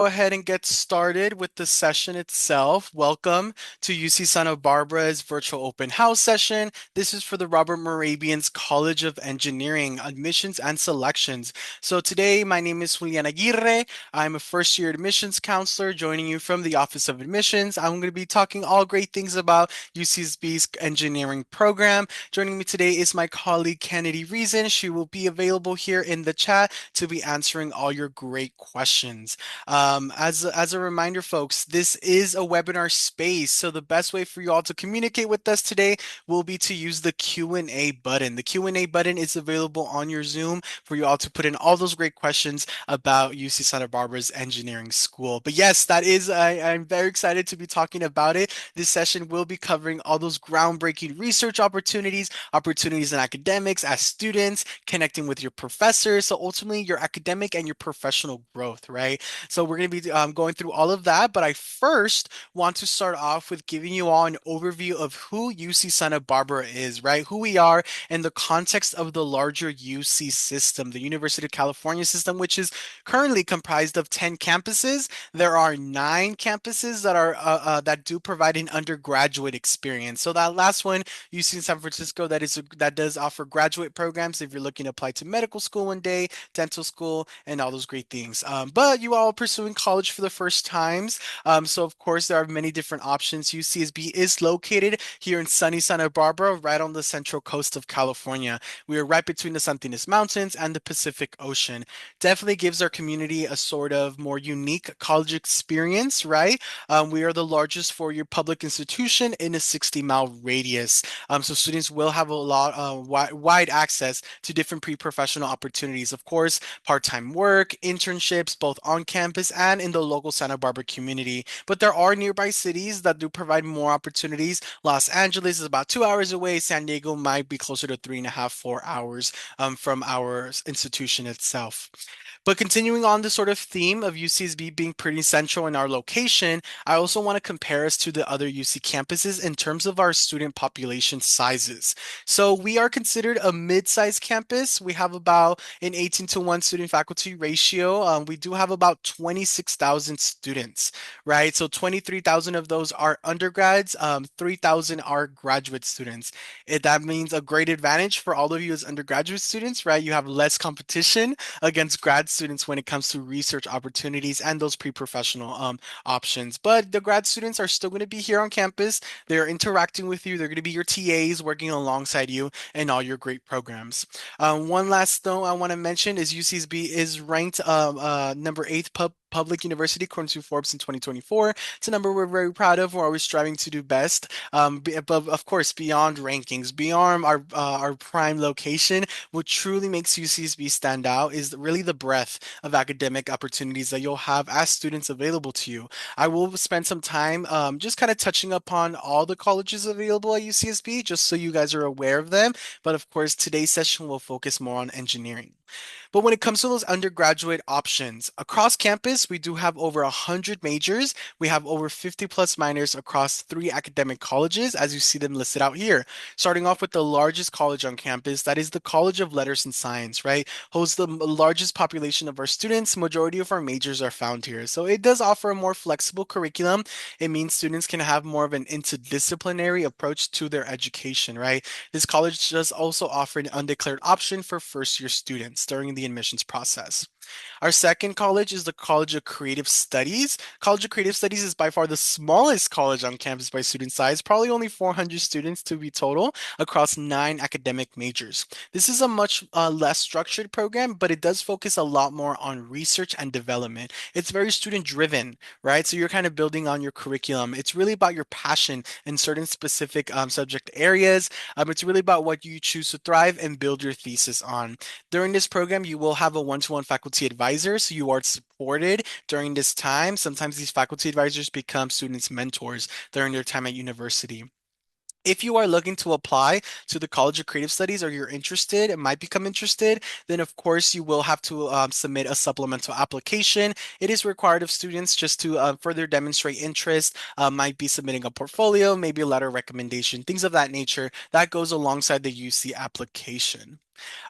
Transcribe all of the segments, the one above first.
Go ahead and get started with the session itself. Welcome to UC Santa Barbara's virtual open house session. This is for the Robert Morabian's College of Engineering admissions and selections. So today, my name is Julian Aguirre. I'm a first year admissions counselor joining you from the Office of Admissions. I'm going to be talking all great things about UCSB's engineering program. Joining me today is my colleague Kennedy Reason. She will be available here in the chat to be answering all your great questions. As a reminder, folks, this is a webinar space, so the best way for you all to communicate with us today will be to use the Q&A button. The Q&A button is available on your Zoom for you all to put in all those great questions about UC Santa Barbara's engineering school. But yes, I'm very excited to be talking about it. This session will be covering all those groundbreaking research opportunities in academics as students, connecting with your professors, so ultimately your academic and your professional growth, right? So we're going to be going through all of that, but I first want to start off with giving you all an overview of who UC Santa Barbara is, right? Who we are in the context of the larger UC system, the University of California system, which is currently comprised of 10 campuses. There are 9 campuses that do provide an undergraduate experience. So that last one, UC in San Francisco, that does offer graduate programs if you're looking to apply to medical school one day, dental school, and all those great things. But you all pursuing college for the first times. So of course there are many different options. UCSB is located here in sunny Santa Barbara, right on the central coast of California. We are right between the Santinas Mountains and the Pacific Ocean. Definitely gives our community a sort of more unique college experience, right? We are the largest four-year public institution in a 60-mile radius. So students will have a lot wide access to different pre-professional opportunities. Of course, part-time work, internships, both on campus and in the local Santa Barbara community. But there are nearby cities that do provide more opportunities. Los Angeles is about 2 hours away. San Diego might be closer to 3.5, 4 hours from our institution itself. But continuing on the sort of theme of UCSB being pretty central in our location, I also want to compare us to the other UC campuses in terms of our student population sizes. So we are considered a mid-sized campus. We have about an 18-to-1 student faculty ratio. We do have about 26,000 students, right? So 23,000 of those are undergrads, 3,000 are graduate students. That means a great advantage for all of you as undergraduate students, right? You have less competition against grad students when it comes to research opportunities and those pre-professional options. But the grad students are still going to be here on campus. They're interacting with you. They're going to be your TAs working alongside you in all your great programs. One last note I want to mention is UCSB is ranked number 8th public university according to Forbes in 2024. It's a number we're very proud of. We're always striving to do best. But of course, beyond rankings, beyond our prime location, what truly makes UCSB stand out is really the breadth of academic opportunities that you'll have as students available to you. I will spend some time just kind of touching upon all the colleges available at UCSB, just so you guys are aware of them. But of course, today's session will focus more on engineering. But when it comes to those undergraduate options, across campus, we do have over 100 majors. We have over 50 plus minors across 3 academic colleges, as you see them listed out here. Starting off with the largest college on campus, that is the College of Letters and Science, right? Hosts the largest population of our students. Majority of our majors are found here. So it does offer a more flexible curriculum. It means students can have more of an interdisciplinary approach to their education, right? This college does also offer an undeclared option for first year students during the admissions process. Our second college is the College of Creative Studies. College of Creative Studies is by far the smallest college on campus by student size, probably only 400 students to be total across 9 academic majors. This is a much less structured program, but it does focus a lot more on research and development. It's very student driven, right? So you're kind of building on your curriculum. It's really about your passion in certain specific subject areas. It's really about what you choose to thrive and build your thesis on. During this program, you will have a one-to-one faculty advisor, so you are supported during this time. Sometimes these faculty advisors become students' mentors during their time at university. If you are looking to apply to the College of Creative Studies or you're interested and might become interested, then of course you will have to submit a supplemental application. It is required of students just to further demonstrate interest, might be submitting a portfolio, maybe a letter of recommendation, things of that nature that goes alongside the UC application.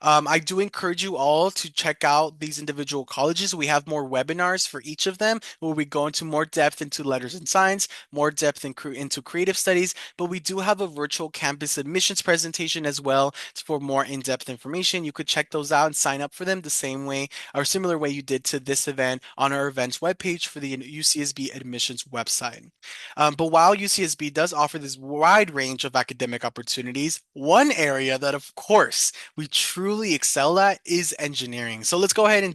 I do encourage you all to check out these individual colleges. We have more webinars for each of them where we go into more depth into letters and science, more depth into creative studies, but we do have a virtual campus admissions presentation as well for more in-depth information. You could check those out and sign up for them the same way or similar way you did to this event on our events webpage for the UCSB admissions website. But while UCSB does offer this wide range of academic opportunities, one area that, of course, we truly excel at is engineering. So let's go ahead and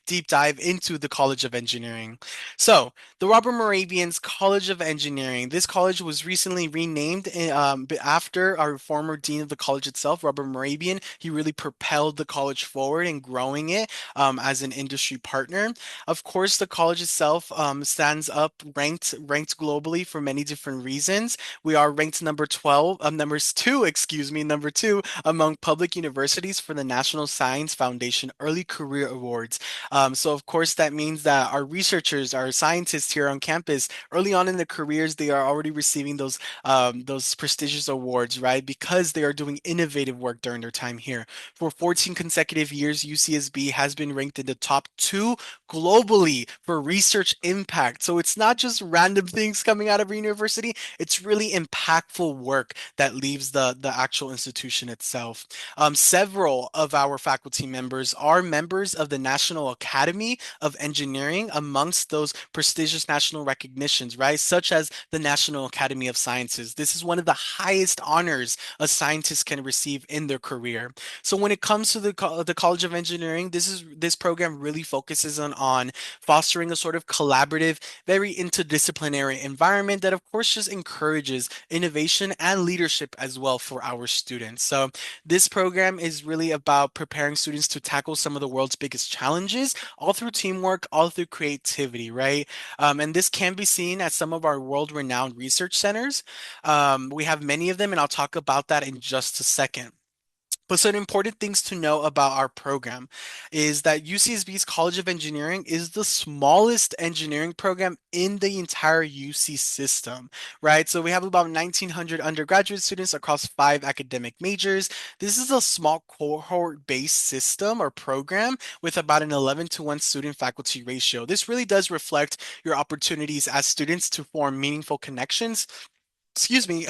deep dive into the College of Engineering. So the Robert Moravian's College of Engineering. This college was recently renamed after our former dean of the college itself, Robert Moravian. He really propelled the college forward and growing it as an industry partner. Of course, the college itself stands up ranked globally for many different reasons. We are ranked number 12, numbers two, excuse me, number two among public universities for the National Science Foundation Early Career Awards. So of course that means that our researchers, our scientists here on campus, early on in their careers, they are already receiving those prestigious awards, right? Because they are doing innovative work during their time here. For 14 consecutive years, UCSB has been ranked in the top two globally for research impact. So it's not just random things coming out of a university, it's really impactful work that leaves the actual institution itself. Several of our faculty members are members of the National Academy of Engineering amongst those prestigious national recognitions, right? Such as the National Academy of Sciences. This is one of the highest honors a scientist can receive in their career. So when it comes to the College of Engineering, this program really focuses on fostering a sort of collaborative, very interdisciplinary environment that of course just encourages innovation and leadership as well for our students. So this program is really about preparing students to tackle some of the world's biggest challenges, all through teamwork, all through creativity, right? And this can be seen at some of our world-renowned research centers. We have many of them, and I'll talk about that in just a second. But some important things to know about our program is that UCSB's College of Engineering is the smallest engineering program in the entire UC system, right? So we have about 1,900 undergraduate students across 5 academic majors. This is a small cohort-based system or program with about an 11-to-1 student faculty ratio. This really does reflect your opportunities as students to form meaningful connections, excuse me,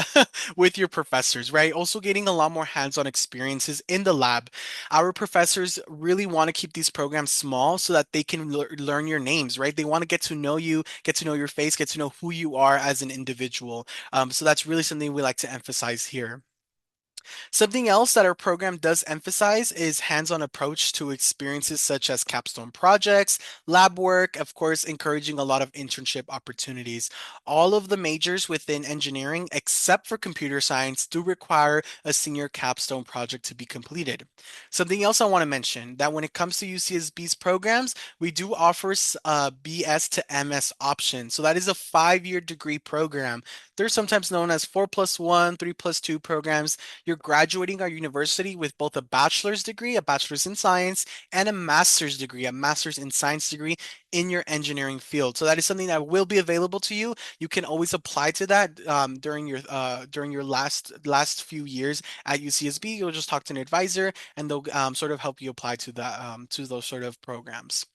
with your professors, right? Also getting a lot more hands-on experiences in the lab. Our professors really want to keep these programs small so that they can learn your names, right? They want to get to know you, get to know your face, get to know who you are as an individual. So that's really something we like to emphasize here. Something else that our program does emphasize is hands-on approach to experiences such as capstone projects, lab work, of course, encouraging a lot of internship opportunities. All of the majors within engineering, except for computer science, do require a senior capstone project to be completed. Something else I want to mention that when it comes to UCSB's programs, we do offer BS to MS option. So that is a 5-year degree program. They're sometimes known as 4+1, 3+2 programs. You're graduating our university with both a bachelor's degree, a bachelor's in science, and a master's degree, a master's in science degree in your engineering field. So that is something that will be available to you. You can always apply to that during your last few years at UCSB. You'll just talk to an advisor, and they'll sort of help you apply to that to those sort of programs.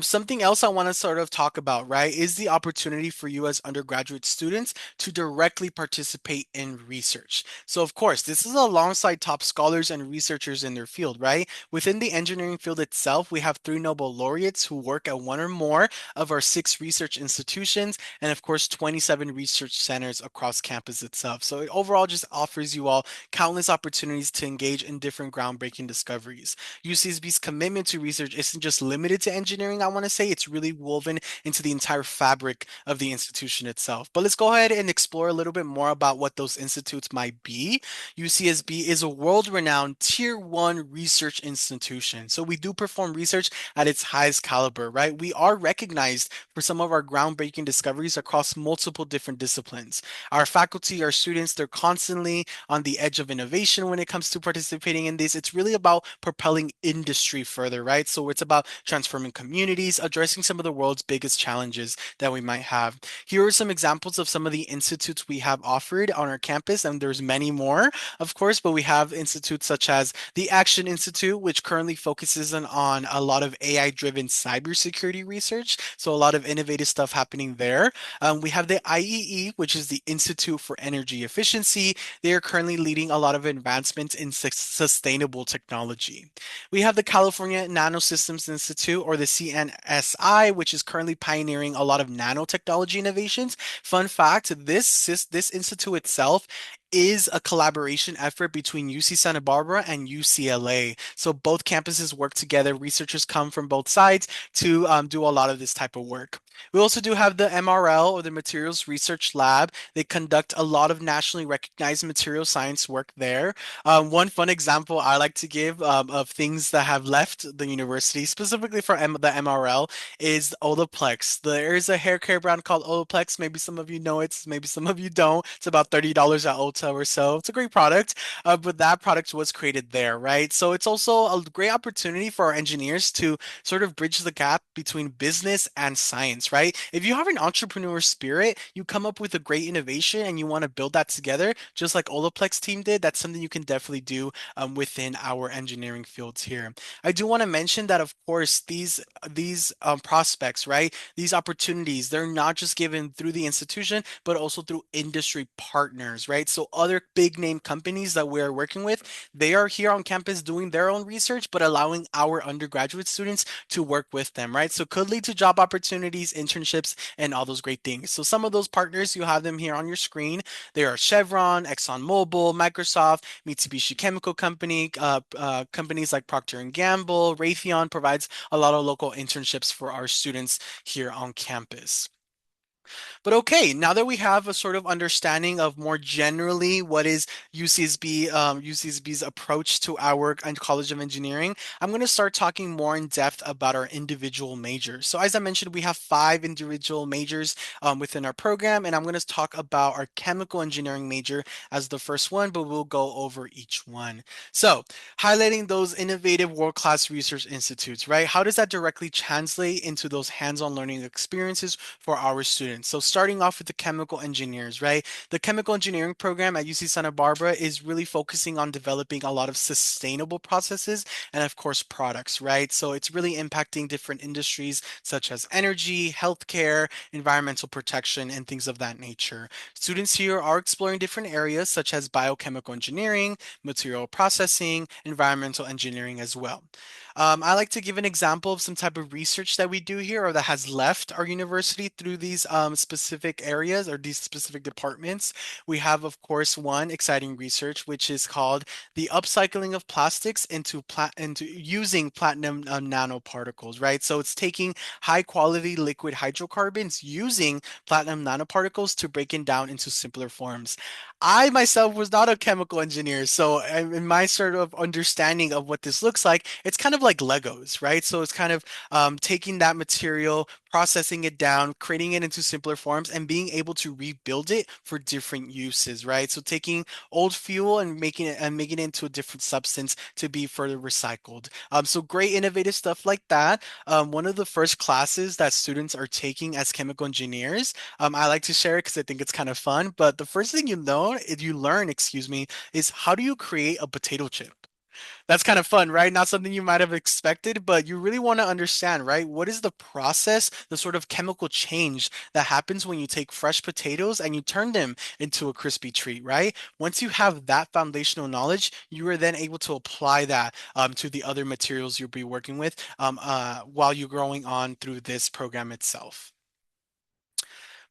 Something else I want to sort of talk about, right, is the opportunity for you as undergraduate students to directly participate in research. So, of course, this is alongside top scholars and researchers in their field, right? Within the engineering field itself, we have 3 Nobel laureates who work at one or more of our 6 research institutions, and of course, 27 research centers across campus itself. So, it overall just offers you all countless opportunities to engage in different groundbreaking discoveries. UCSB's commitment to research isn't just limited to engineering, I want to say. It's really woven into the entire fabric of the institution itself. But let's go ahead and explore a little bit more about what those institutes might be. UCSB is a world-renowned Tier 1 research institution. So we do perform research at its highest caliber, right? We are recognized for some of our groundbreaking discoveries across multiple different disciplines. Our faculty, our students, they're constantly on the edge of innovation when it comes to participating in this. It's really about propelling industry further, right? So it's about transformation transforming communities, addressing some of the world's biggest challenges that we might have. Here are some examples of some of the institutes we have offered on our campus, and there's many more, of course, but we have institutes such as the Action Institute, which currently focuses on a lot of AI-driven cybersecurity research, so a lot of innovative stuff happening there. We have the IEE, which is the Institute for Energy Efficiency. They are currently leading a lot of advancements in sustainable technology. We have the California Nanosystems Institute, or the CNSI, which is currently pioneering a lot of nanotechnology innovations. Fun fact, this institute itself is a collaboration effort between UC Santa Barbara and UCLA. So both campuses work together. Researchers come from both sides to do a lot of this type of work. We also do have the MRL, or the Materials Research Lab. They conduct a lot of nationally recognized material science work there. One fun example I like to give of things that have left the university, specifically for the MRL, is Olaplex. There is a hair care brand called Olaplex. Maybe some of you know it, maybe some of you don't. It's about $30 at Ulta or so. It's a great product, but that product was created there, right? So it's also a great opportunity for our engineers to sort of bridge the gap between business and science, right? If you have an entrepreneur spirit, you come up with a great innovation and you want to build that together, just like Olaplex team did. That's something you can definitely do within our engineering fields here. I do want to mention that, of course, these prospects, right? These opportunities, they're not just given through the institution, but also through industry partners, right? So other big name companies that we're working with, they are here on campus doing their own research, but allowing our undergraduate students to work with them, right? So could lead to job opportunities, internships, and all those great things. So some of those partners, you have them here on your screen. There are Chevron, ExxonMobil, Microsoft, Mitsubishi Chemical Company, companies like Procter& and Gamble, Raytheon provides a lot of local internships for our students here on campus. But okay, now that we have a sort of understanding of more generally what is UCSB's approach to our College of Engineering, I'm going to start talking more in depth about our individual majors. So as I mentioned, we have 5 individual majors within our program, and I'm going to talk about our chemical engineering major as the first one, but we'll go over each one. So highlighting those innovative world-class research institutes, right? How does that directly translate into those hands-on learning experiences for our students? So starting off with the chemical engineers, right? The chemical engineering program at UC Santa Barbara is really focusing on developing a lot of sustainable processes and, of course, products, right? So it's really impacting different industries such as energy, healthcare, environmental protection, and things of that nature. Students here are exploring different areas such as biochemical engineering, material processing, environmental engineering as well. I like to give an example of some type of research that we do here or that has left our university through these specific areas or these specific departments. We have, of course, one exciting research, which is called the upcycling of plastics into using platinum nanoparticles, right? So it's taking high quality liquid hydrocarbons using platinum nanoparticles to break it down into simpler forms. I myself was not a chemical engineer, so in my sort of understanding of what this looks like, it's kind of like Legos, right? So it's kind of taking that material, processing it down, creating it into simpler forms, and being able to rebuild it for different uses, right? So taking old fuel and making it into a different substance to be further recycled. So great innovative stuff like that. One of the first classes that students are taking as chemical engineers, I like to share it because I think it's kind of fun. But the first thing you learn, excuse me, is how do you create a potato chip? That's kind of fun, right? Not something you might have expected, but you really want to understand, right? What is the process, the sort of chemical change that happens when you take fresh potatoes and you turn them into a crispy treat, right? Once you have that foundational knowledge, you are then able to apply that to the other materials you'll be working with while you're growing on through this program itself.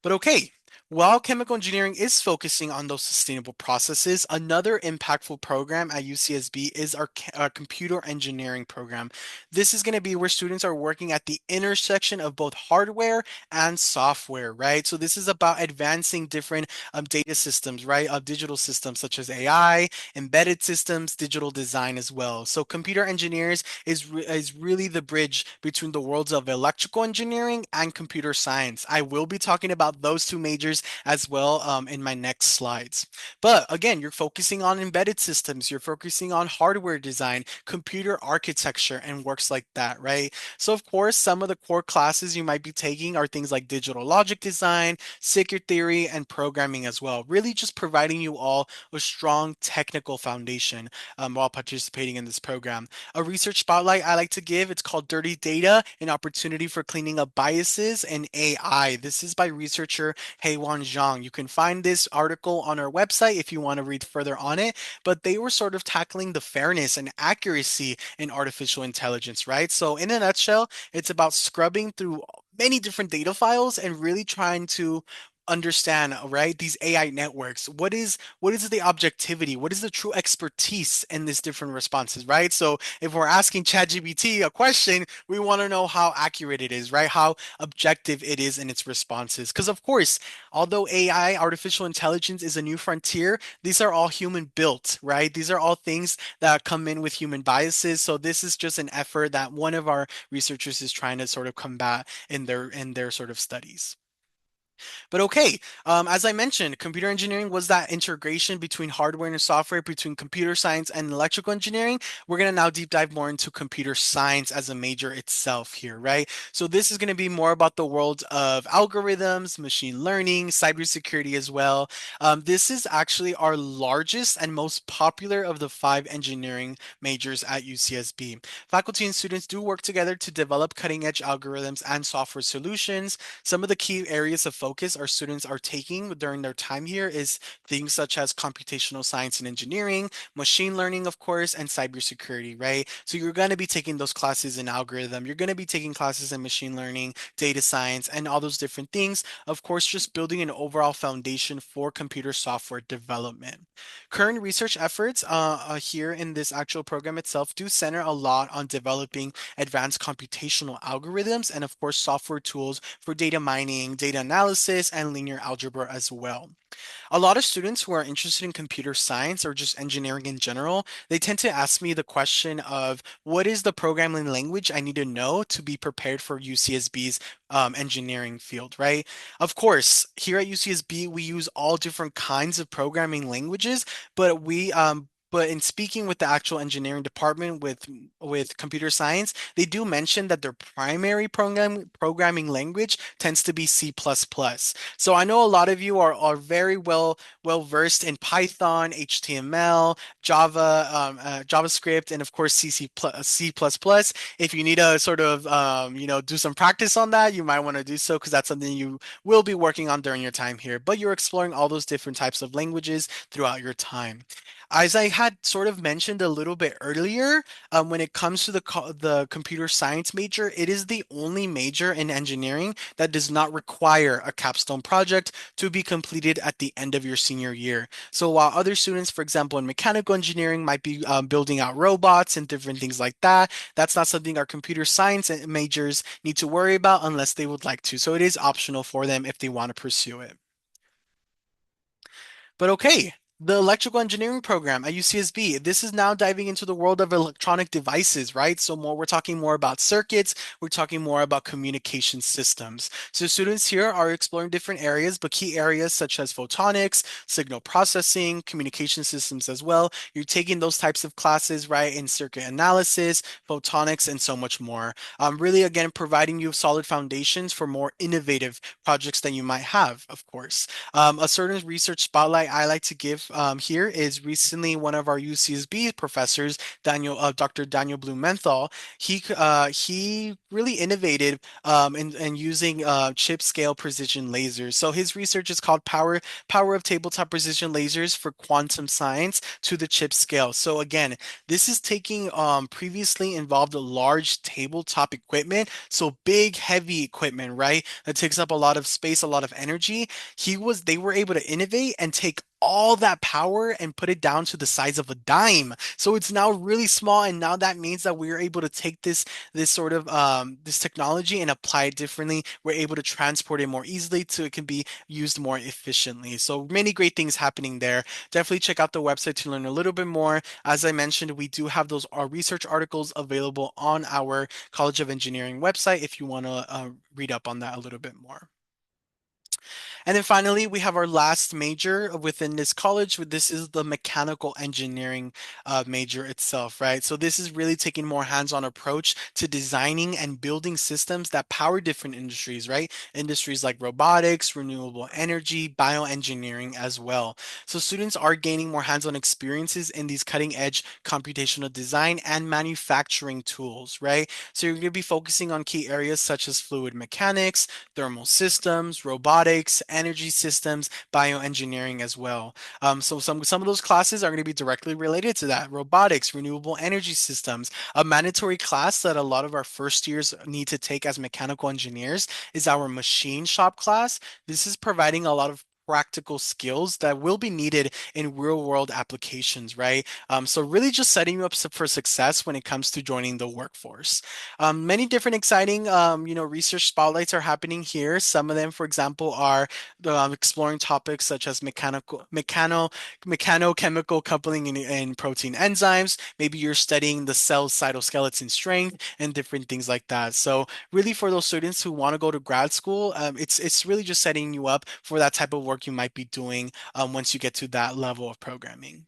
But okay, while chemical engineering is focusing on those sustainable processes, another impactful program at UCSB is our computer engineering program. This is going to be where students are working at the intersection of both hardware and software, right? So this is about advancing different data systems, right? Digital systems such as AI, embedded systems, digital design as well. So computer engineers is really the bridge between the worlds of electrical engineering and computer science. I will be talking about those two majors majors as well in my next slides. But again, you're focusing on embedded systems, you're focusing on hardware design, computer architecture, and works like that, right? So, of course, some of the core classes you might be taking are things like digital logic design, circuit theory, and programming as well. Really just providing you all a strong technical foundation while participating in this program. A research spotlight I like to give, it's called Dirty Data, an opportunity for cleaning up biases in AI. This is by researcher Heiwan Zhang. You can find this article on our website if you want to read further on it, but they were sort of tackling the fairness and accuracy in artificial intelligence, right? So in a nutshell, it's about scrubbing through many different data files and really trying to understand, right, these AI networks. What is the objectivity? What is the true expertise in these different responses, right? So if we're asking ChatGPT a question, we want to know how accurate it is, right? How objective it is in its responses. Because of course, although AI, artificial intelligence, is a new frontier, these are all human built, right? These are all things that come in with human biases. So this is just an effort that one of our researchers is trying to sort of combat in their sort of studies. But okay, as I mentioned, computer engineering was that integration between hardware and software, between computer science and electrical engineering. We're going to now deep dive more into computer science as a major itself here, right? So this is going to be more about the world of algorithms, machine learning, cybersecurity as well. This is actually our largest and most popular of the five engineering majors at UCSB. Faculty and students do work together to develop cutting edge algorithms and software solutions. Some of the key areas of focus our students are taking during their time here is things such as computational science and engineering, machine learning, of course, and cybersecurity, right? So you're going to be taking those classes in algorithm, you're going to be taking classes in machine learning, data science, and all those different things. Of course, just building an overall foundation for computer software development. Current research efforts here in this actual program itself do center a lot on developing advanced computational algorithms and, of course, software tools for data mining, data analysis, and linear algebra as well. A lot of students who are interested in computer science or just engineering in general, they tend to ask me the question of what is the programming language I need to know to be prepared for UCSB's engineering field, right? Of course, here at UCSB, we use all different kinds of programming languages, but in speaking with the actual engineering department with computer science, they do mention that their primary programming language tends to be C++. So I know a lot of you are very well versed in Python, HTML, Java, JavaScript, and of course C++. If you need to sort of do some practice on that, you might want to do so because that's something you will be working on during your time here. But you're exploring all those different types of languages throughout your time. As I had sort of mentioned a little bit earlier, when it comes to the computer science major, it is the only major in engineering that does not require a capstone project to be completed at the end of your senior year. So while other students, for example, in mechanical engineering might be building out robots and different things like that, that's not something our computer science majors need to worry about unless they would like to. So it is optional for them if they want to pursue it. But okay, the electrical engineering program at UCSB, this is now diving into the world of electronic devices, right? So we're talking more about circuits, we're talking more about communication systems. So students here are exploring different areas, but key areas such as photonics, signal processing, communication systems as well. You're taking those types of classes, right, in circuit analysis, photonics, and so much more. Really, again, providing you solid foundations for more innovative projects that you might have, of course. A certain research spotlight I like to give here is recently one of our UCSB professors, Dr. Daniel Blumenthal. He really innovated in using chip scale precision lasers. So his research is called Power of Tabletop Precision Lasers for Quantum Science to the Chip Scale. So again, this is taking previously involved large tabletop equipment, so big, heavy equipment, right? That takes up a lot of space, a lot of energy. They were able to innovate and take all that power and put it down to the size of a dime. So it's now really small, and now that means that we're able to take this sort of this technology and apply it differently. We're able to transport it more easily so it can be used more efficiently. So many great things happening there. Definitely check out the website to learn a little bit more. As I mentioned, we do have those research articles available on our College of Engineering website if you want to read up on that a little bit more. And then finally, we have our last major within this college. This is the mechanical engineering major itself, right? So this is really taking more hands-on approach to designing and building systems that power different industries, right? Industries like robotics, renewable energy, bioengineering as well. So students are gaining more hands-on experiences in these cutting-edge computational design and manufacturing tools, right? So you're going to be focusing on key areas such as fluid mechanics, thermal systems, robotics, energy systems, bioengineering as well. So some of those classes are going to be directly related to that. Robotics, renewable energy systems. A mandatory class that a lot of our first years need to take as mechanical engineers is our machine shop class. This is providing a lot of practical skills that will be needed in real world applications, right? So really just setting you up for success when it comes to joining the workforce. Many different exciting, research spotlights are happening here. Some of them, for example, are exploring topics such as mechanochemical coupling in protein enzymes. Maybe you're studying the cell's cytoskeleton strength and different things like that. So really for those students who want to go to grad school, it's really just setting you up for that type of work you might be doing once you get to that level of programming.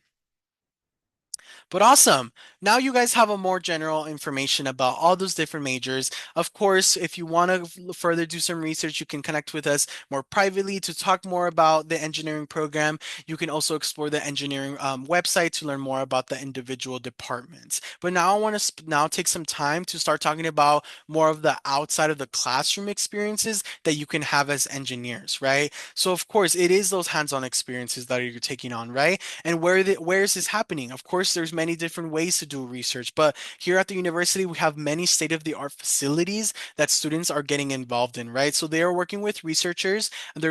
But awesome. Now you guys have a more general information about all those different majors. Of course, if you want to further do some research, you can connect with us more privately to talk more about the engineering program. You can also explore the engineering website to learn more about the individual departments. But now I want to now take some time to start talking about more of the outside of the classroom experiences that you can have as engineers, right? So of course, it is those hands-on experiences that you're taking on, right? And where is this happening? Of course, there's many different ways to do research, but here at the university, we have many state-of-the-art facilities that students are getting involved in, right? So they are working with researchers, and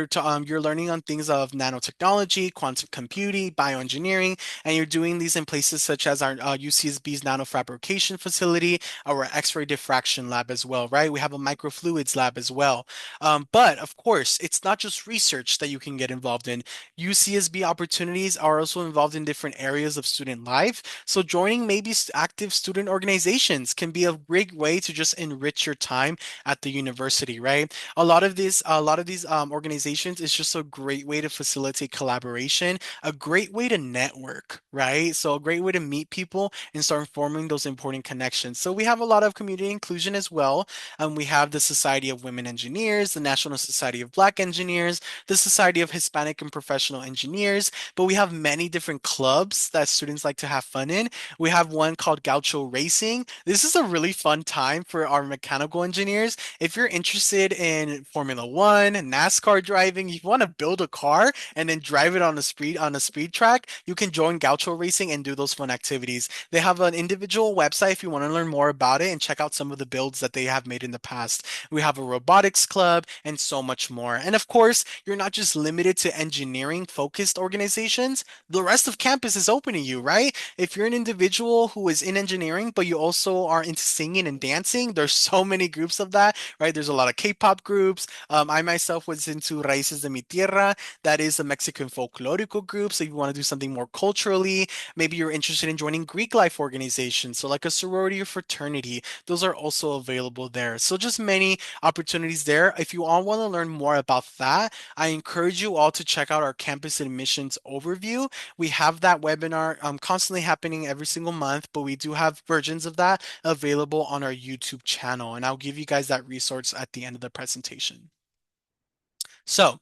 you're learning on things of nanotechnology, quantum computing, bioengineering, and you're doing these in places such as our UCSB's nanofabrication facility, our X-ray diffraction lab as well, right? We have a microfluids lab as well. But of course, it's not just research that you can get involved in. UCSB opportunities are also involved in different areas of student life. So joining maybe active student organizations can be a great way to just enrich your time at the university, right? A lot of these organizations is just a great way to facilitate collaboration, a great way to network, right? So a great way to meet people and start forming those important connections. So we have a lot of community inclusion as well. We have the Society of Women Engineers, the National Society of Black Engineers, the Society of Hispanic and Professional Engineers, but we have many different clubs that students like to have fun in. We have one called Gaucho Racing. This is a really fun time for our mechanical engineers. If you're interested in Formula One, NASCAR driving, you want to build a car and then drive it on a speed track, you can join Gaucho Racing and do those fun activities. They have an individual website if you want to learn more about it and check out some of the builds that they have made in the past. We have a robotics club and so much more. And of course, you're not just limited to engineering focused organizations. The rest of campus is open to you, right? If you're an individual who is in engineering, but you also are into singing and dancing, there's so many groups of that, right? There's a lot of K-pop groups. I myself was into Raíces de mi Tierra. That is a Mexican folklorico group. So if you want to do something more culturally, maybe you're interested in joining Greek life organizations. So like a sorority or fraternity, those are also available there. So just many opportunities there. If you all want to learn more about that, I encourage you all to check out our campus admissions overview. We have that webinar constantly happening every single month, but we do have versions of that available on our YouTube channel. And I'll give you guys that resource at the end of the presentation. So,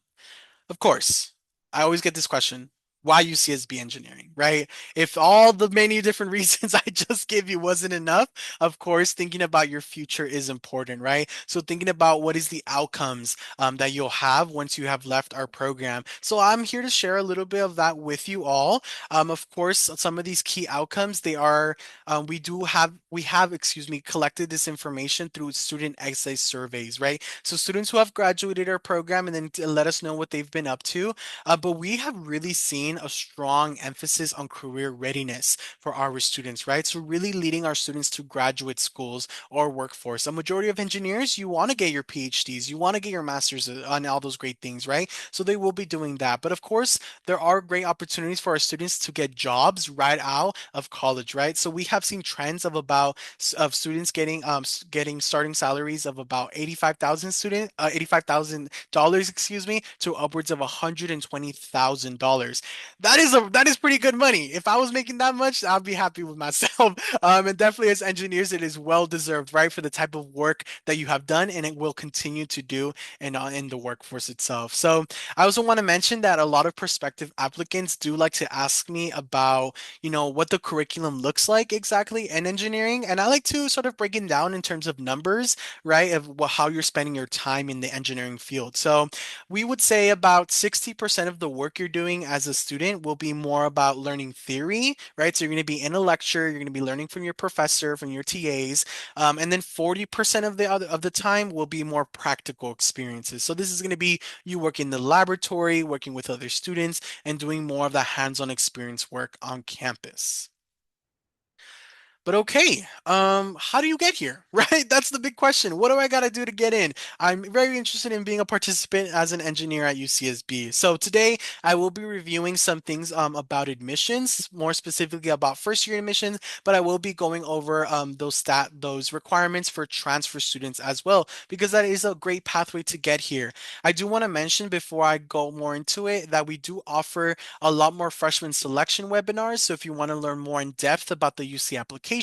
of course, I always get this question. Why UCSB engineering, right? If all the many different reasons I just gave you wasn't enough, of course, thinking about your future is important, right? So thinking about what is the outcomes that you'll have once you have left our program. So I'm here to share a little bit of that with you all. Of course, some of these key outcomes, we have, excuse me, collected this information through student exit surveys, right? So students who have graduated our program and then let us know what they've been up to. But we have really seen seen a strong emphasis on career readiness for our students, right? So really leading our students to graduate schools or workforce. A majority of engineers, you want to get your PhDs, you want to get your masters on all those great things, right? So they will be doing that. But of course, there are great opportunities for our students to get jobs right out of college, right? So we have seen trends of about of students getting getting starting salaries of about 85,000 $85,000, excuse me, to upwards of $120,000. That is pretty good money. If I was making that much, I'd be happy with myself. And definitely as engineers, it is well deserved, right, for the type of work that you have done and it will continue to do in the workforce itself. So I also want to mention that a lot of prospective applicants do like to ask me about, what the curriculum looks like exactly in engineering. And I like to sort of break it down in terms of numbers, right, of how you're spending your time in the engineering field. So we would say about 60% of the work you're doing as a student will be more about learning theory, right? So you're going to be in a lecture, you're going to be learning from your professor, from your TAs, and then 40% of the time will be more practical experiences. So this is going to be you working in the laboratory, working with other students, and doing more of the hands-on experience work on campus. But okay, how do you get here, right? That's the big question. What do I gotta do to get in? I'm very interested in being a participant as an engineer at UCSB. So today I will be reviewing some things about admissions, more specifically about first year admissions, but I will be going over those requirements for transfer students as well, because that is a great pathway to get here. I do want to mention before I go more into it that we do offer a lot more freshman selection webinars. So if you want to learn more in depth about the UC application,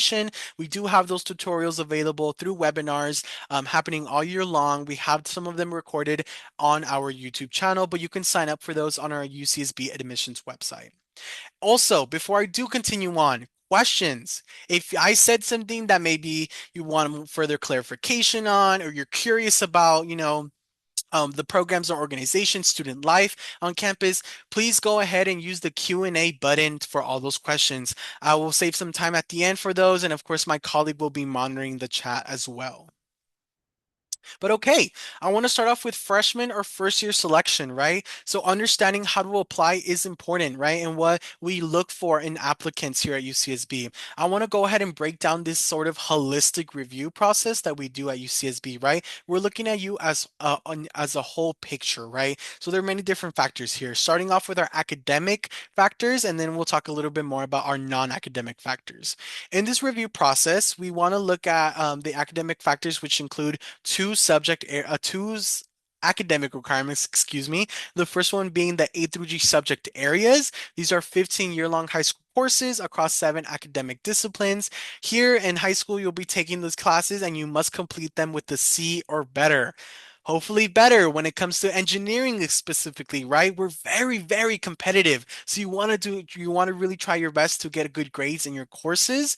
we do have those tutorials available through webinars happening all year long. We have some of them recorded on our YouTube channel, but you can sign up for those on our UCSB admissions website. Also, before I do continue on, questions. If I said something that maybe you want further clarification on, or you're curious about, the programs or organization, student life on campus, please go ahead and use the Q&A button for all those questions. I will save some time at the end for those, and of course, my colleague will be monitoring the chat as well. But okay, I want to start off with freshman or first year selection, right? So understanding how to apply is important, right? And what we look for in applicants here at UCSB. I want to go ahead and break down this sort of holistic review process that we do at UCSB, right? We're looking at you as a whole picture, right? So there are many different factors here, starting off with our academic factors, and then we'll talk a little bit more about our non-academic factors. In this review process, we want to look at the academic factors, which include academic requirements, excuse me. The first one being the A through G subject areas. These are 15-year-long high school courses across 7 academic disciplines. Here in high school, you'll be taking those classes and you must complete them with the C or better. Hopefully better when it comes to engineering specifically, right? We're very, very competitive. So you want to really try your best to get good grades in your courses.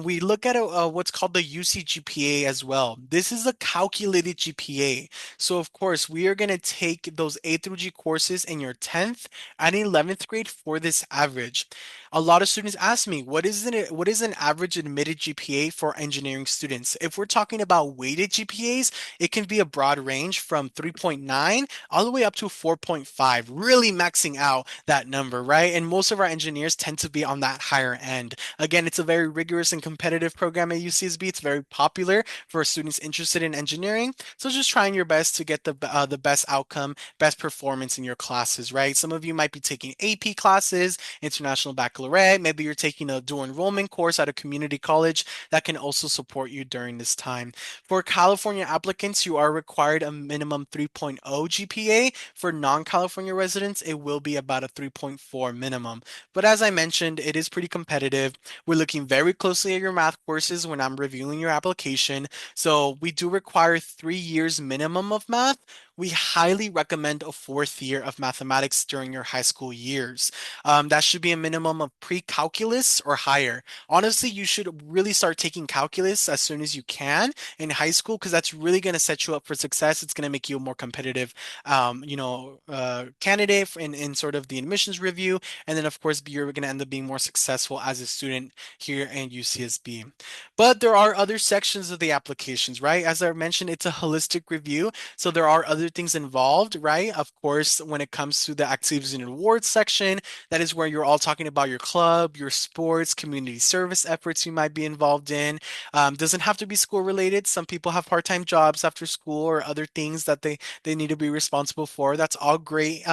We look at what's called the UC GPA as well. This is a calculated GPA. So of course, we are going to take those A through G courses in your 10th and 11th grade for this average. A lot of students ask me, what is an average admitted GPA for engineering students? If we're talking about weighted GPAs, it can be a broad range from 3.9 all the way up to 4.5, really maxing out that number, right? And most of our engineers tend to be on that higher end. Again, it's a very rigorous and competitive program at UCSB. It's very popular for students interested in engineering. So just trying your best to get the best outcome, best performance in your classes, right? Some of you might be taking AP classes, International Baccalaureate. Maybe you're taking a dual enrollment course at a community college that can also support you during this time. For California applicants, you are required a minimum 3.0 GPA. For non-California residents, it will be about a 3.4 minimum. But as I mentioned, it is pretty competitive. We're looking very closely at your math courses when I'm reviewing your application. So we do require 3 years minimum of math. We highly recommend a fourth year of mathematics during your high school years. That should be a minimum of pre-calculus or higher. Honestly, you should really start taking calculus as soon as you can in high school because that's really going to set you up for success. It's going to make you a more competitive, candidate in sort of the admissions review. And then, of course, you're going to end up being more successful as a student here at UCSB. But there are other sections of the applications, right? As I mentioned, it's a holistic review. So there are other other things involved, right? Of course, when it comes to the activities and rewards section, that is where you're all talking about your club, your sports, community service efforts you might be involved in. Doesn't have to be school related. Some people have part-time jobs after school or other things that they need to be responsible for. That's all great.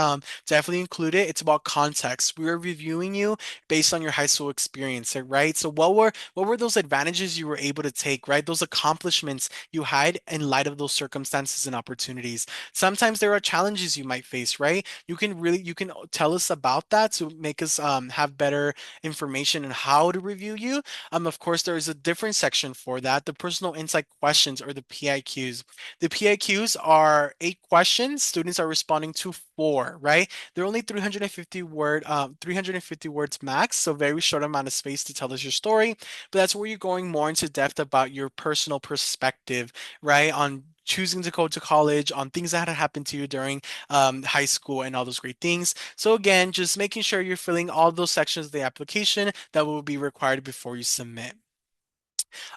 Definitely include it. It's about context. We are reviewing you based on your high school experience, right? So what were those advantages you were able to take, right? Those accomplishments you had in light of those circumstances and opportunities. Sometimes there are challenges you might face, right? You can tell us about that to make us have better information on how to review you. Of course, there is a different section for that, the personal insight questions or the PIQs. The PIQs are 8 questions. Students are responding to four, right? They're only 350 words max, so very short amount of space to tell us your story. But that's where you're going more into depth about your personal perspective, right? On choosing to go to college, on things that had happened to you during high school, and all those great things. So again, just making sure you're filling all those sections of the application that will be required before you submit.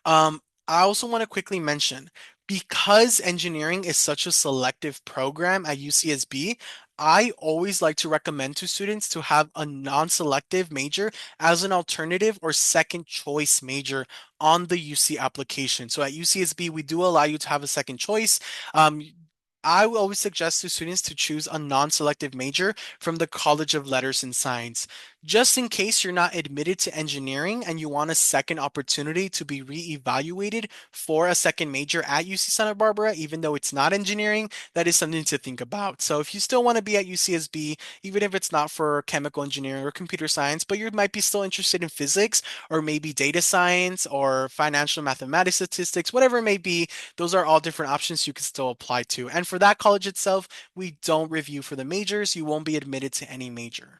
I also want to quickly mention, because engineering is such a selective program at UCSB, I always like to recommend to students to have a non-selective major as an alternative or second choice major on the UC application. So at UCSB, we do allow you to have a second choice. Um, I will always suggest to students to choose a non-selective major from the College of Letters and Science. Just in case you're not admitted to engineering and you want a second opportunity to be re-evaluated for a second major at UC Santa Barbara, even though it's not engineering, that is something to think about. So if you still want to be at UCSB, even if it's not for chemical engineering or computer science, but you might be still interested in physics or maybe data science or financial mathematics, statistics, whatever it may be, those are all different options you can still apply to. And for that college itself, we don't review for the majors. You won't be admitted to any major.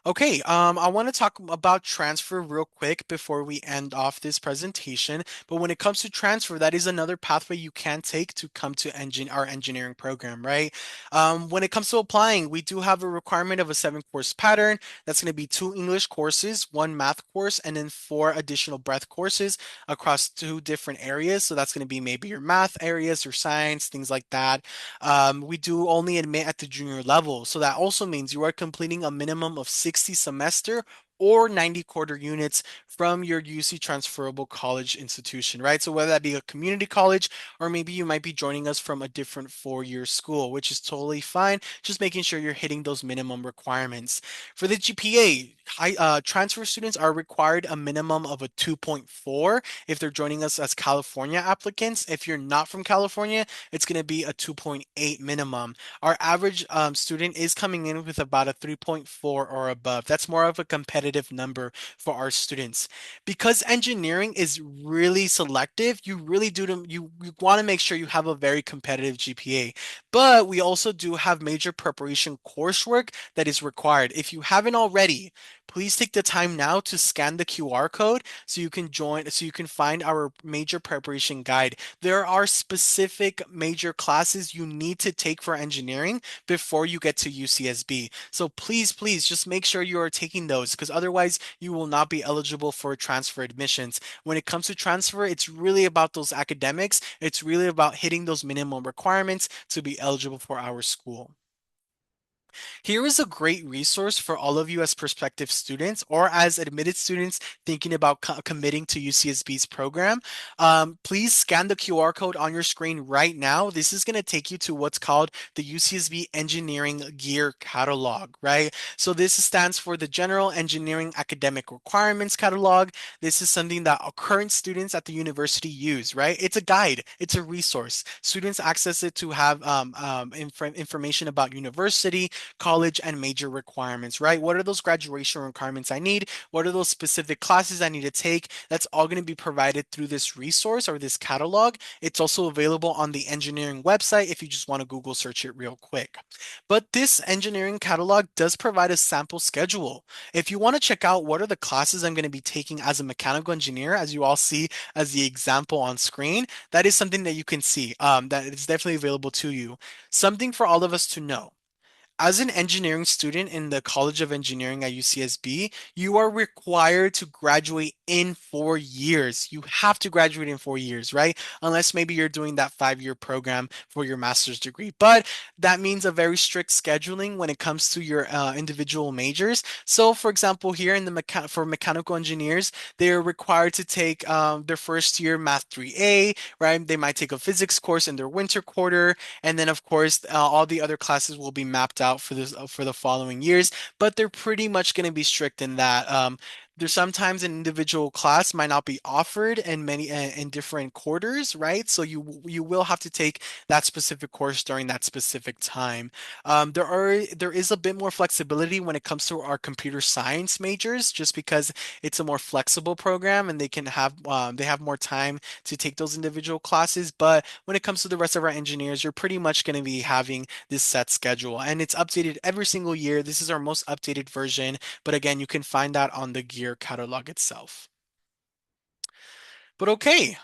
Okay, I want to talk about transfer real quick before we end off this presentation. But when it comes to transfer, that is another pathway you can take to come to our engineering program, right? When it comes to applying, we do have a requirement of a 7 course pattern. That's going to be 2 English courses, 1 math course, and then 4 additional breadth courses across 2 different areas. So that's going to be maybe your math areas, your science, things like that. We do only admit at the junior level. So that also means you are completing a minimum of 60 semester or 90 quarter units from your UC transferable college institution, right? So whether that be a community college or maybe you might be joining us from a different 4 year school, which is totally fine. Just making sure you're hitting those minimum requirements. For the GPA, transfer students are required a minimum of a 2.4 if they're joining us as California applicants. If you're not from California, it's going to be a 2.8 minimum. Our average student is coming in with about a 3.4 or above. That's more of a competitive number for our students. Because engineering is really selective, you really you want to make sure you have a very competitive GPA. But we also do have major preparation coursework that is required. If you haven't already, please take the time now to scan the QR code so you can so you can find our major preparation guide. There are specific major classes you need to take for engineering before you get to UCSB. So please just make sure you are taking those because otherwise you will not be eligible for transfer admissions. When it comes to transfer, it's really about those academics. It's really about hitting those minimum requirements to be eligible for our school. Here is a great resource for all of you as prospective students or as admitted students thinking about committing to UCSB's program. Please scan the QR code on your screen right now. This is going to take you to what's called the UCSB Engineering Gear Catalog, right? So this stands for the General Engineering Academic Requirements Catalog. This is something that our current students at the university use, right? It's a guide, it's a resource. Students access it to have information about university, college, and major requirements, right? What are those graduation requirements I need? What are those specific classes I need to take? That's all going to be provided through this resource or this catalog. It's also available on the engineering website if you just want to Google search it real quick. But this engineering catalog does provide a sample schedule. If you want to check out what are the classes I'm going to be taking as a mechanical engineer, as you all see as the example on screen, that is something that you can see that is definitely available to you. Something for all of us to know. As an engineering student in the College of Engineering at UCSB, you are required to graduate in 4 years. You have to graduate in 4 years, right? Unless maybe you're doing that 5 year program for your master's degree. But that means a very strict scheduling when it comes to your individual majors. So, for example, here in the for mechanical engineers, they're required to take their first year Math 3A, right? They might take a physics course in their winter quarter, and then of course all the other classes will be mapped out for this for the following years, but they're pretty much going to be strict in that. There's sometimes an individual class might not be offered in many in different quarters, right? So you will have to take that specific course during that specific time. There is a bit more flexibility when it comes to our computer science majors, just because it's a more flexible program and they have more time to take those individual classes. But when it comes to the rest of our engineers, you're pretty much going to be having this set schedule, and it's updated every single year. This is our most updated version, but again, you can find that on the gear catalog itself. But okay,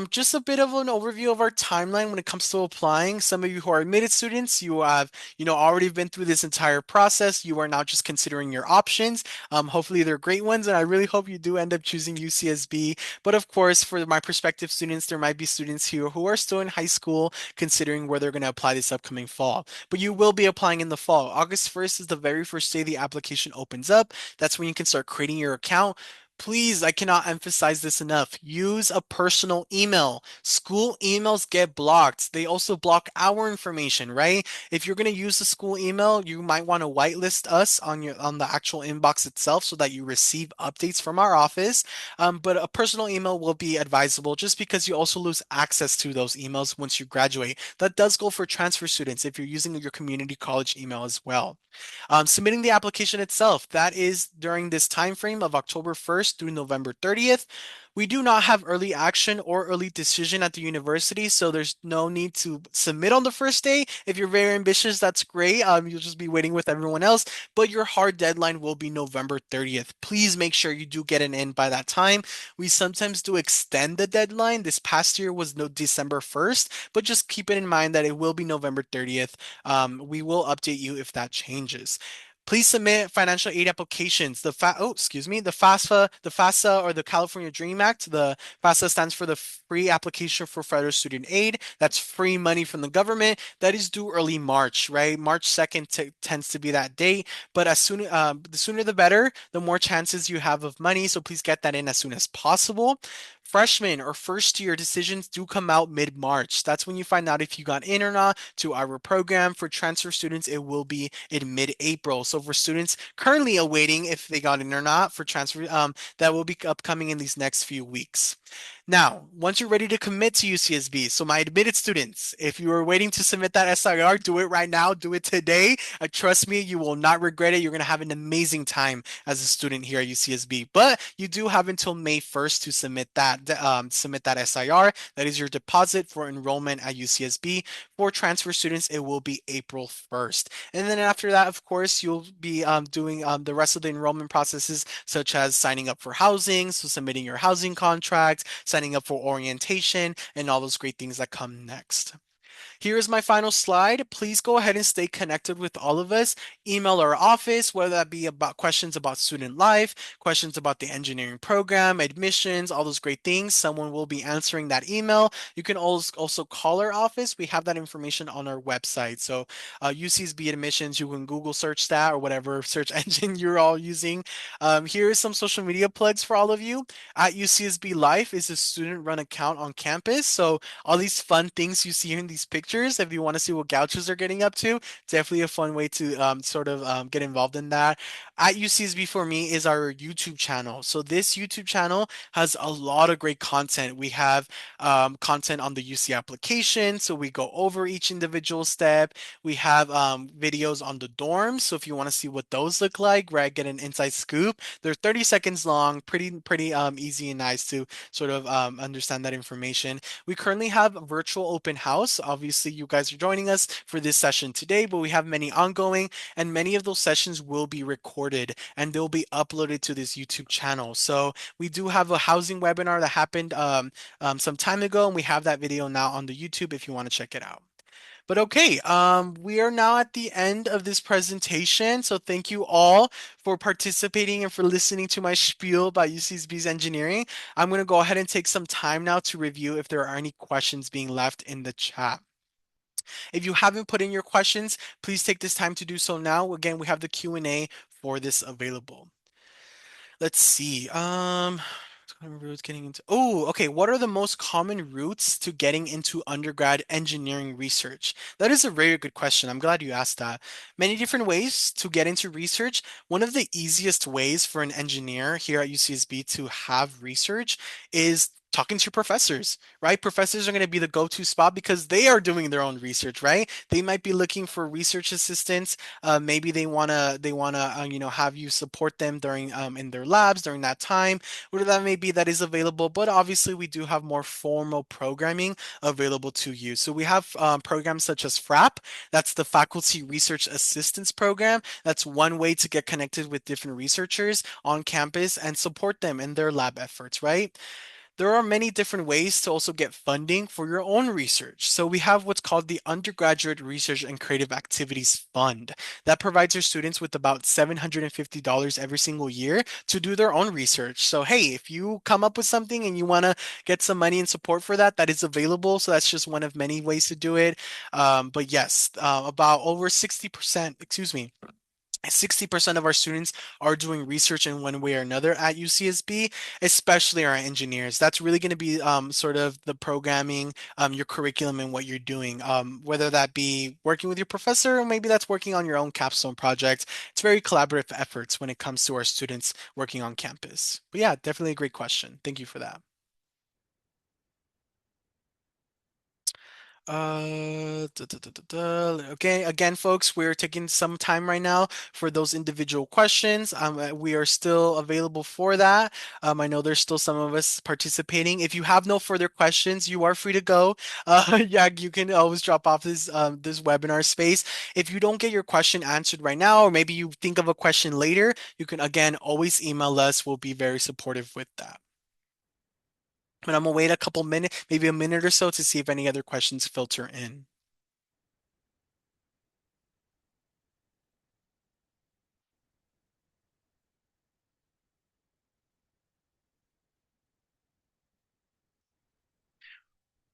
just a bit of an overview of our timeline when it comes to applying. Some of you who are admitted students, you have, already been through this entire process. You are now just considering your options. Hopefully they're great ones, and I really hope you do end up choosing UCSB. But of course, for my prospective students, there might be students here who are still in high school considering where they're going to apply this upcoming fall. But you will be applying in the fall. August 1st is the very first day the application opens up. That's when you can start creating your account. Please, I cannot emphasize this enough. Use a personal email. School emails get blocked. They also block our information, right? If you're going to use the school email, you might want to whitelist us on the actual inbox itself so that you receive updates from our office. But a personal email will be advisable just because you also lose access to those emails once you graduate. That does go for transfer students if you're using your community college email as well. Submitting the application itself, that is during this time frame of October 1st through November 30th. We do not have early action or early decision at the university, so there's no need to submit on the first day. If you're very ambitious, that's great. You'll just be waiting with everyone else, but your hard deadline will be November 30th. Please make sure you do get an in by that time. We sometimes do extend the deadline. This past year was no December 1st, but just keep it in mind that it will be November 30th. We will update you if that changes. Please submit financial aid applications. The FAFSA or the California Dream Act. The FAFSA stands for the Free Application for Federal Student Aid. That's free money from the government. That is due early March, right? March 2nd tends to be that date. But the sooner the better, the more chances you have of money. So please get that in as soon as possible. Freshman or first year decisions do come out mid-March. That's when you find out if you got in or not to our program. For transfer students, it will be in mid-April. So for students currently awaiting if they got in or not for transfer, that will be upcoming in these next few weeks. Now, once you're ready to commit to UCSB, so my admitted students, if you are waiting to submit that SIR, do it right now, do it today. Trust me, you will not regret it. You're going to have an amazing time as a student here at UCSB. But you do have until May 1st to submit that SIR. That is your deposit for enrollment at UCSB. For transfer students, it will be April 1st. And then after that, of course, you'll be doing the rest of the enrollment processes, such as signing up for housing, so submitting your housing contract, signing up for orientation, and all those great things that come next. Here is my final slide. Please go ahead and stay connected with all of us. Email our office, whether that be about questions about student life, questions about the engineering program, admissions, all those great things. Someone will be answering that email. You can also call our office. We have that information on our website. So UCSB admissions, you can Google search that or whatever search engine you're all using. Here is some social media plugs for all of you. At UCSB Life is a student-run account on campus. So all these fun things you see here in these pictures, if you want to see what gauchos are getting up to, definitely a fun way to get involved in that. At UCSB for me is our YouTube channel. So this YouTube channel has a lot of great content. We have content on the UC application, so we go over each individual step. We have videos on the dorms, so if you want to see what those look like, right, get an inside scoop. They're 30 seconds long, pretty easy and nice to sort of understand that information. We currently have a virtual open house. Obviously, you guys are joining us for this session today, but we have many ongoing, and many of those sessions will be recorded and they'll be uploaded to this YouTube channel. So we do have a housing webinar that happened some time ago, and we have that video now on the YouTube if you want to check it out. But okay, we are now at the end of this presentation. So thank you all for participating and for listening to my spiel about UCSB's engineering. I'm going to go ahead and take some time now to review if there are any questions being left in the chat. If you haven't put in your questions, please take this time to do so now. Again, we have the Q&A for this available. Let's see. Routes getting into. Oh, okay. What are the most common routes to getting into undergrad engineering research? That is a very good question. I'm glad you asked that. Many different ways to get into research. One of the easiest ways for an engineer here at UCSB to have research is talking to your professors, right? Professors are going to be the go-to spot because they are doing their own research, right? They might be looking for research assistants. Maybe they wanna have you support them during in their labs during that time, whatever that may be that is available. But obviously, we do have more formal programming available to you. So we have programs such as FRAP, that's the Faculty Research Assistance Program. That's one way to get connected with different researchers on campus and support them in their lab efforts, right? There are many different ways to also get funding for your own research. So we have what's called the Undergraduate Research and Creative Activities Fund that provides your students with about $750 every single year to do their own research. So hey, if you come up with something and you want to get some money and support for that, that is available. So that's just one of many ways to do it. But yes, about over 60%, excuse me, 60% of our students are doing research in one way or another at UCSB, especially our engineers. That's really going to be sort of the programming, your curriculum, and what you're doing. Whether that be working with your professor or maybe that's working on your own capstone project. It's very collaborative efforts when it comes to our students working on campus. But yeah, definitely a great question. Thank you for that. Okay, again, folks, we're taking some time right now for those individual questions. We are still available for that. I know there's still some of us participating. If you have no further questions, you are free to go. Yeah, you can always drop off this webinar space. If you don't get your question answered right now, or maybe you think of a question later, you can again always email us. We'll be very supportive with that. But I'm gonna wait a couple minutes, maybe a minute or so to see if any other questions filter in.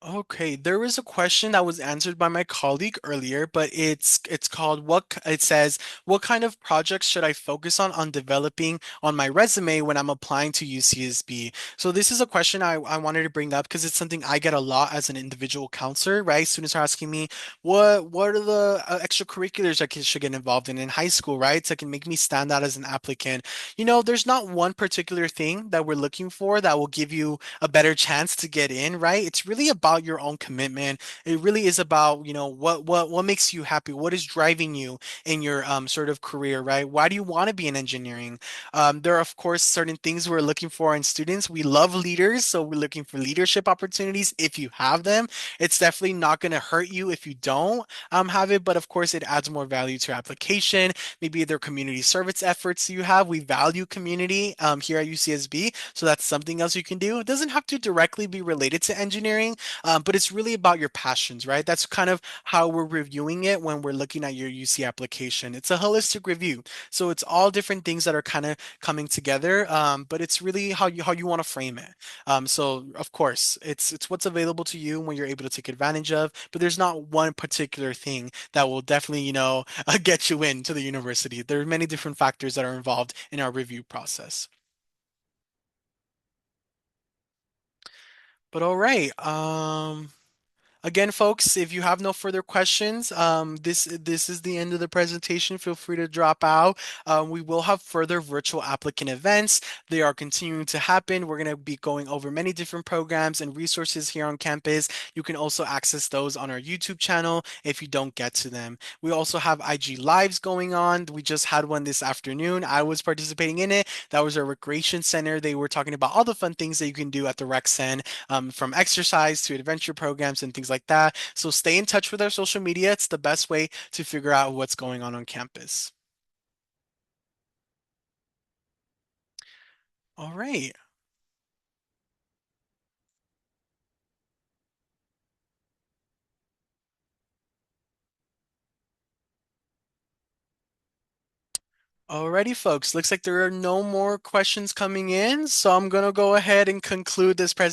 Okay, there was a question that was answered by my colleague earlier, but it's called it says, what kind of projects should I focus on developing on my resume when I'm applying to UCSB? So this is a question I wanted to bring up because it's something I get a lot as an individual counselor, right? Students are asking me, what are the extracurriculars should get involved in high school, right? So it can make me stand out as an applicant. There's not one particular thing that we're looking for that will give you a better chance to get in, right? It's really about your own commitment. It really is about, what makes you happy, what is driving you in your sort of career, right? Why do you want to be in engineering? There are, of course, certain things we're looking for in students. We love leaders, so we're looking for leadership opportunities if you have them. It's definitely not going to hurt you if you don't have it, but of course, it adds more value to your application. Maybe their community service efforts you have. We value community here at UCSB, so that's something else you can do. It doesn't have to directly be related to engineering, but it's really about your passions, right? That's kind of how we're reviewing it when we're looking at your UC application. It's a holistic review, so it's all different things that are kind of coming together, but it's really how you want to frame it. So of course, it's what's available to you when you're able to take advantage of, but there's not one particular thing that will definitely, get you into the university. There are many different factors that are involved in our review process. But all right. Again, folks, if you have no further questions, this is the end of the presentation. Feel free to drop out. We will have further virtual applicant events. They are continuing to happen. We're going to be going over many different programs and resources here on campus. You can also access those on our YouTube channel if you don't get to them. We also have IG Lives going on. We just had one this afternoon. I was participating in it. That was our recreation center. They were talking about all the fun things that you can do at the rec center, from exercise to adventure programs and things like that. So stay in touch with our social media. It's the best way to figure out what's going on campus. All right. Alrighty, folks. Looks like there are no more questions coming in, so I'm gonna go ahead and conclude this presentation.